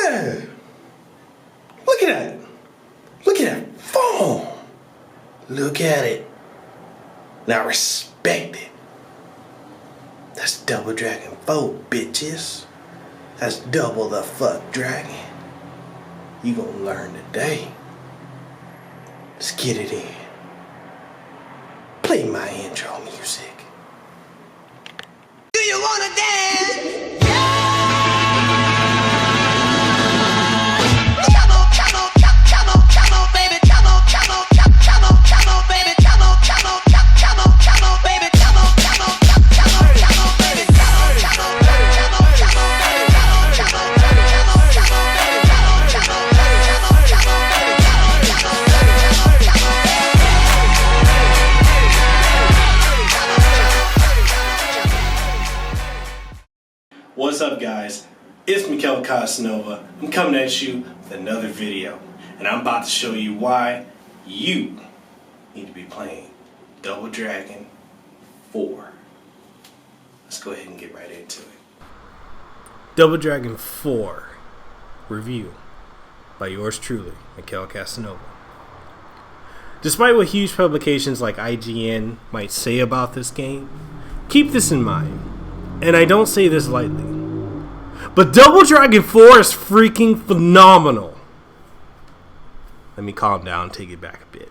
Yeah. Look at that. Look at that phone. Look at it. Now respect it. That's Double Dragon 4, bitches. That's double the fuck dragon. You gonna learn today. Let's get it in. Play my intro music. Do you wanna dance? What's up, guys? It's Mekel Kasanova. I'm coming at you with another video, and I'm about to show you why you need to be playing Double Dragon 4. Let's go ahead and get right into it. Double Dragon 4 review by yours truly, Mekel Kasanova. Despite what huge publications like IGN might say about this game, keep this in mind, and I don't say this lightly, but Double Dragon 4 is freaking phenomenal. Let me calm down and take it back a bit.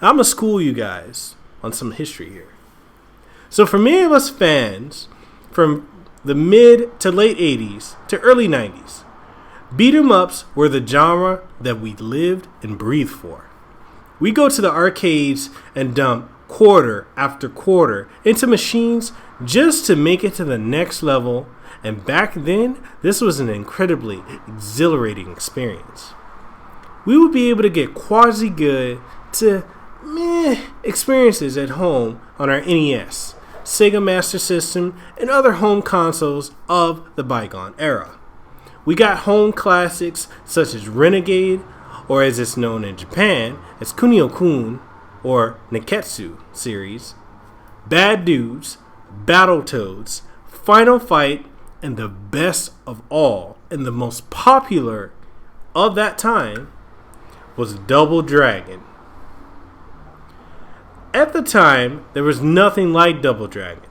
I'm going to school you guys on some history here. So for many of us fans from the mid to late 80s to early 90s, beat 'em ups were the genre that we lived and breathed for. We go to the arcades and dump quarter after quarter into machines just to make it to the next level, and back then this was an incredibly exhilarating experience. We would be able to get quasi good to meh experiences at home on our NES, Sega Master System, and other home consoles of the bygone era. We got home classics such as Renegade, or as it's known in Japan as Kunio-Kun or Nekketsu series, Bad Dudes, Battletoads, Final Fight, and the best of all, and the most popular of that time, was Double Dragon. At the time, there was nothing like Double Dragon,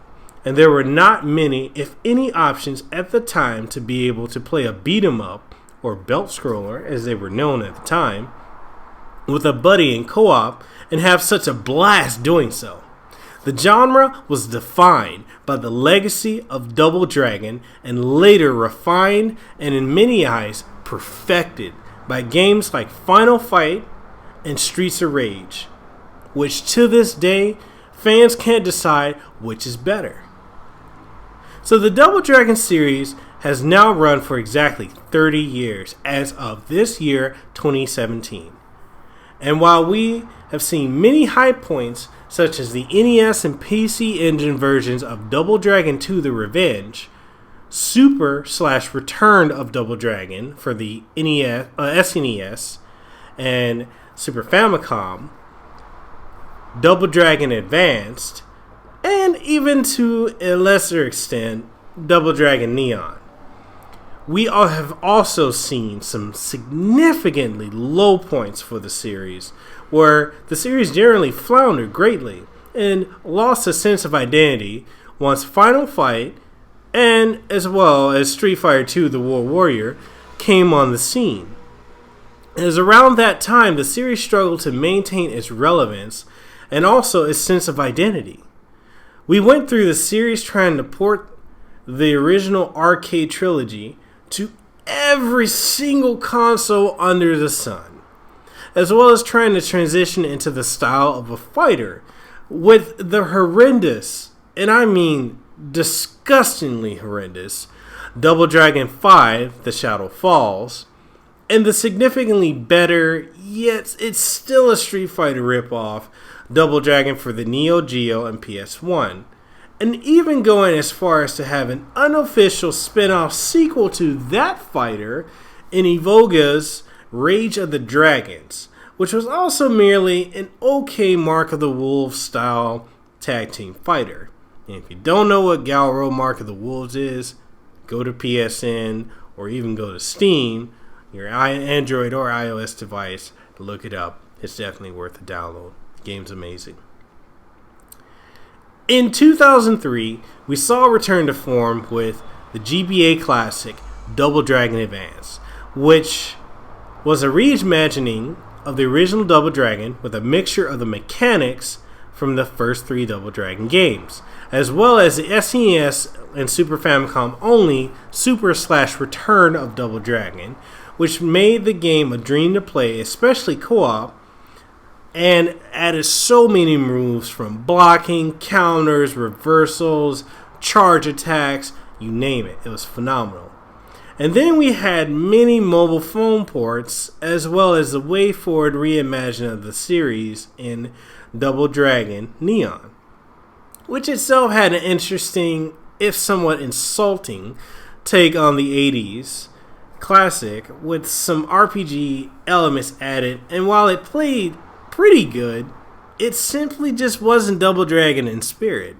and there were not many, if any, options at the time to be able to play a beat-em up, or belt scroller as they were known at the time, with a buddy in co-op and have such a blast doing so. The genre was defined by the legacy of Double Dragon and later refined and in many eyes perfected by games like Final Fight and Streets of Rage, which to this day fans can't decide which is better. So the Double Dragon series has now run for exactly 30 years as of this year 2017. And while we have seen many high points such as the NES and PC Engine versions of Double Dragon 2 The Revenge, Super/Return of Double Dragon for the SNES and Super Famicom, Double Dragon Advanced, and even to a lesser extent, Double Dragon Neon, we all have also seen some significantly low points for the series, where the series generally floundered greatly and lost a sense of identity once Final Fight and as well as Street Fighter II The War Warrior came on the scene. It was around that time the series struggled to maintain its relevance and also its sense of identity. We went through the series trying to port the original arcade trilogy to every single console under the sun, as well as trying to transition into the style of a fighter with the horrendous, and I mean disgustingly horrendous, Double Dragon 5 The Shadow Falls, and the significantly better, yet it's still a Street Fighter ripoff, Double Dragon for the Neo Geo and PS1, and even going as far as to have an unofficial spin-off sequel to that fighter in Evoga's Rage of the Dragons, which was also merely an okay Mark of the Wolves style tag team fighter. And if you don't know what Galro Mark of the Wolves is, go to PSN or even go to Steam your Android or iOS device to look it up. It's definitely worth a download. The game's amazing. In 2003, we saw a return to form with the GBA classic Double Dragon Advance, which was a reimagining of the original Double Dragon with a mixture of the mechanics from the first 3 Double Dragon games, as well as the SNES and Super Famicom only Super/Return of Double Dragon, which made the game a dream to play, especially co-op, and added so many moves from blocking, counters, reversals, charge attacks, you name it. It was phenomenal. And then we had many mobile phone ports, as well as the way forward reimagining of the series in Double Dragon Neon, which itself had an interesting, if somewhat insulting, take on the 80s classic with some RPG elements added. And while it played pretty good, it simply just wasn't Double Dragon in spirit.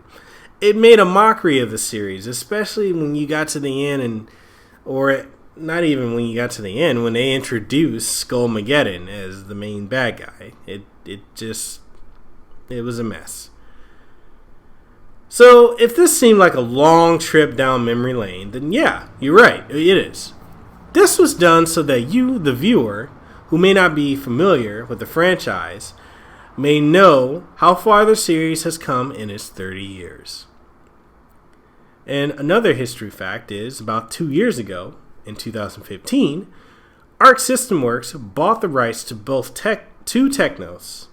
It made a mockery of the series, especially when you got to the end, or not even when you got to the end, when they introduced Skullmageddon as the main bad guy. It was a mess. So if this seemed like a long trip down memory lane, then yeah, you're right, it is. This was done so that you, the viewer, who may not be familiar with the franchise, may know how far the series has come in its 30 years. And another history fact is, about 2 years ago, in 2015, Arc System Works bought the rights to both two Technos,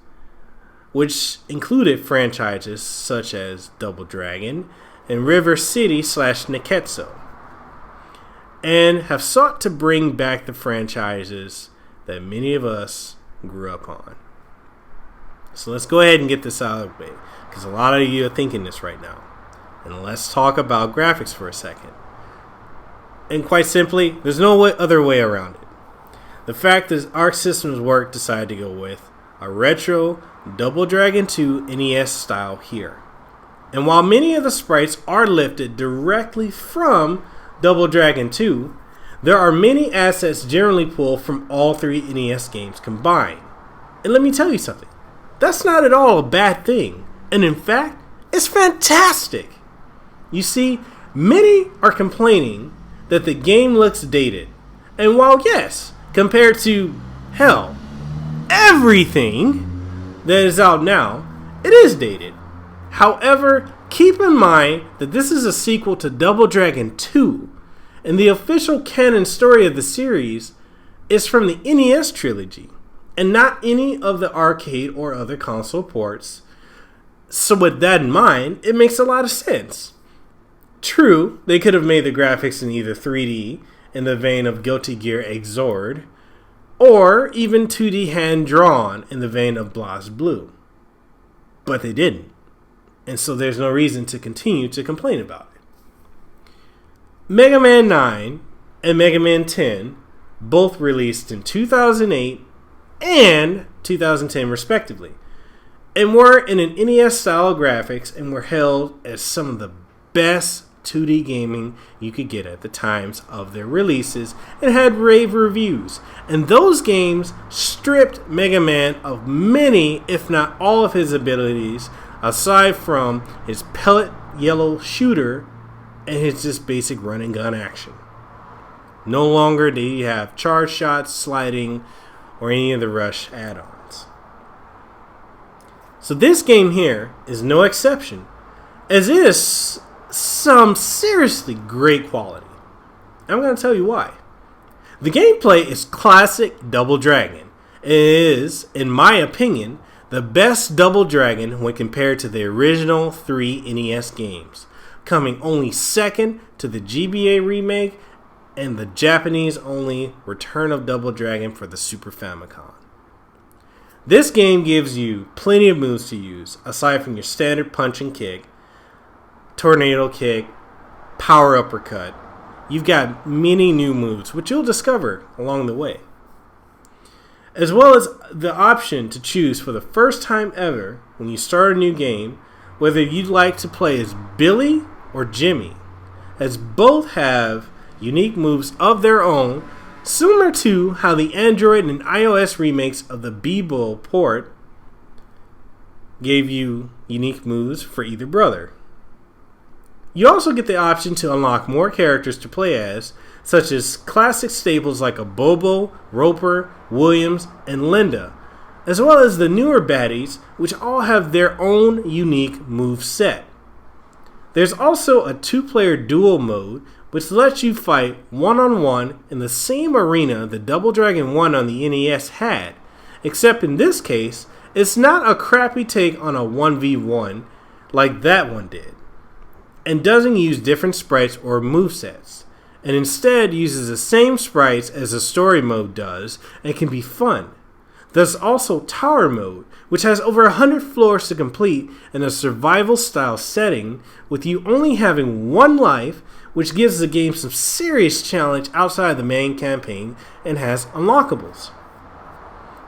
which included franchises such as Double Dragon and River City/Nekketsu, and have sought to bring back the franchises that many of us grew up on. So let's go ahead and get this out of the way, because a lot of you are thinking this right now. And let's talk about graphics for a second. And quite simply, there's no other way around it. The fact is, Arc Systems Works decided to go with a retro Double Dragon 2 NES style here. And while many of the sprites are lifted directly from Double Dragon 2, there are many assets generally pulled from all 3 NES games combined. And let me tell you something, that's not at all a bad thing. And in fact, it's fantastic. You see, many are complaining that the game looks dated. And while yes, compared to, hell, everything that is out now, it is dated. However, keep in mind that this is a sequel to Double Dragon 2, and the official canon story of the series is from the NES trilogy, and not any of the arcade or other console ports. So with that in mind, it makes a lot of sense. True, they could have made the graphics in either 3D, in the vein of Guilty Gear Xrd, or even 2D hand-drawn in the vein of BlazBlue. But they didn't, and so there's no reason to continue to complain about it. Mega Man 9 and Mega Man 10 both released in 2008 and 2010 respectively, and were in an NES style graphics and were hailed as some of the best 2D gaming you could get at the times of their releases, and had rave reviews. And those games stripped Mega Man of many, if not all, of his abilities, aside from his pellet yellow shooter and his just basic run and gun action. No longer do you have charge shots, sliding, or any of the rush add-ons. So this game here is no exception, as it is some seriously great quality. I'm going to tell you why. The gameplay is classic Double Dragon. It is, in my opinion, the best Double Dragon when compared to the original 3 NES games, coming only second to the GBA remake and the Japanese-only Return of Double Dragon for the Super Famicom. This game gives you plenty of moves to use, aside from your standard punch and kick, tornado kick, power uppercut. You've got many new moves, which you'll discover along the way, as well as the option to choose for the first time ever when you start a new game whether you'd like to play as Billy or Jimmy, as both have unique moves of their own, Similar to how the Android and iOS remakes of the GPEL port gave you unique moves for either brother. You also get the option to unlock more characters to play as, such as classic staples like a Bobo, Roper, Williams, and Linda, as well as the newer baddies, which all have their own unique move set. There's also a 2-player duel mode, which lets you fight one-on-one in the same arena the Double Dragon 1 on the NES had, except in this case, it's not a crappy take on a 1v1 like that one did, and doesn't use different sprites or movesets, and instead uses the same sprites as the story mode does and can be fun. There's also Tower Mode, which has over 100 floors to complete in a survival style setting, with you only having one life, which gives the game some serious challenge outside the main campaign and has unlockables.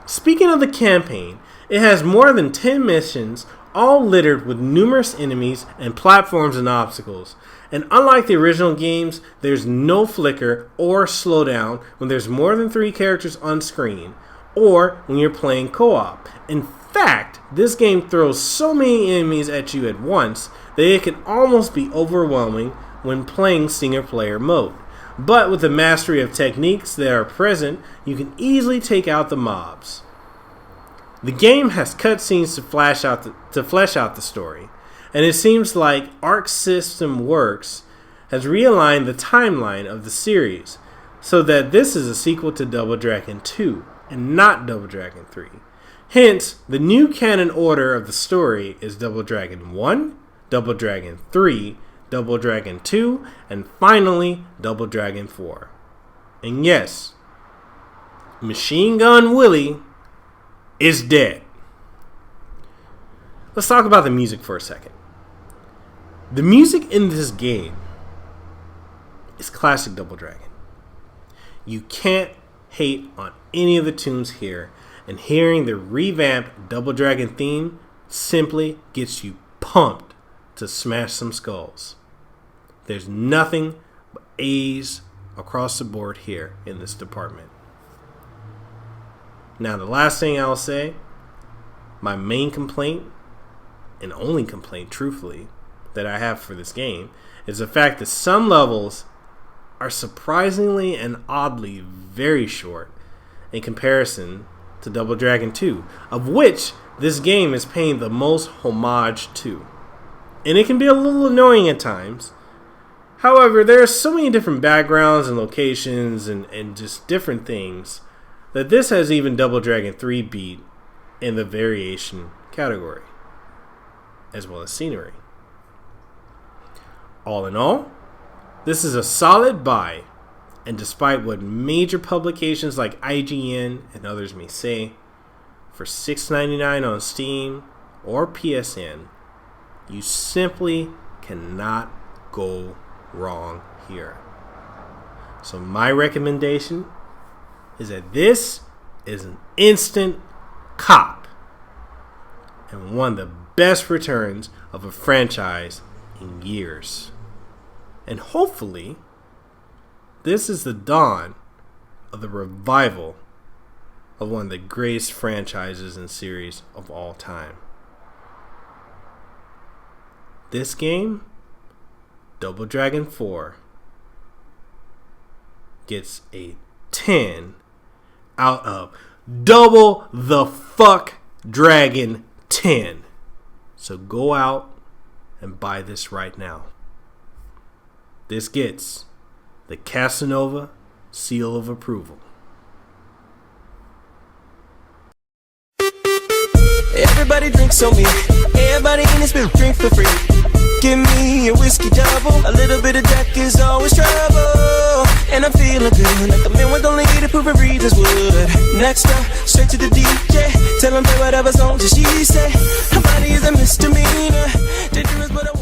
Speaking of the campaign, it has more than 10 missions, all littered with numerous enemies and platforms and obstacles. And unlike the original games, there's no flicker or slowdown when there's more than 3 characters on screen, or when you're playing co-op. In fact, this game throws so many enemies at you at once that it can almost be overwhelming when playing single player mode. But with the mastery of techniques that are present, you can easily take out the mobs. The game has cutscenes to flesh out the story, and it seems like Arc System Works has realigned the timeline of the series so that this is a sequel to Double Dragon 2 and not Double Dragon 3. Hence, the new canon order of the story is Double Dragon 1, Double Dragon 3, Double Dragon 2, and finally Double Dragon 4. And yes, Machine Gun Willie is dead. Let's talk about the music for a second. The music in this game is classic Double Dragon. You can't hate on any of the tunes here, and hearing the revamped Double Dragon theme simply gets you pumped to smash some skulls. There's nothing but A's across the board here in this department. Now, the last thing I'll say, my main complaint, and only complaint, truthfully, that I have for this game, is the fact that some levels are surprisingly and oddly very short in comparison to Double Dragon 2, of which this game is paying the most homage to. And it can be a little annoying at times. However, there are so many different backgrounds and locations and just different things that this has even Double Dragon 3 beat in the variation category, as well as scenery. All in all, this is a solid buy, and despite what major publications like IGN and others may say, for $6.99 on Steam or PSN, you simply cannot go wrong here. So my recommendation is that this is an instant cop and one of the best returns of a franchise in years. And hopefully, this is the dawn of the revival of one of the greatest franchises and series of all time. This game, Double Dragon 4, gets a 10 out of Double the Fuck Dragon 10. So go out and buy this right now. This gets the Kasanova seal of approval. Everybody drinks on me. Everybody in this bitch drink for free. Give me a whiskey double. A little bit of Jack is always trouble. And I'm feeling good, like a man with only to prove and read this wood. Next up, straight to the DJ. Tell him play whatever songs she say. Her body is a misdemeanor. Dangerous, but I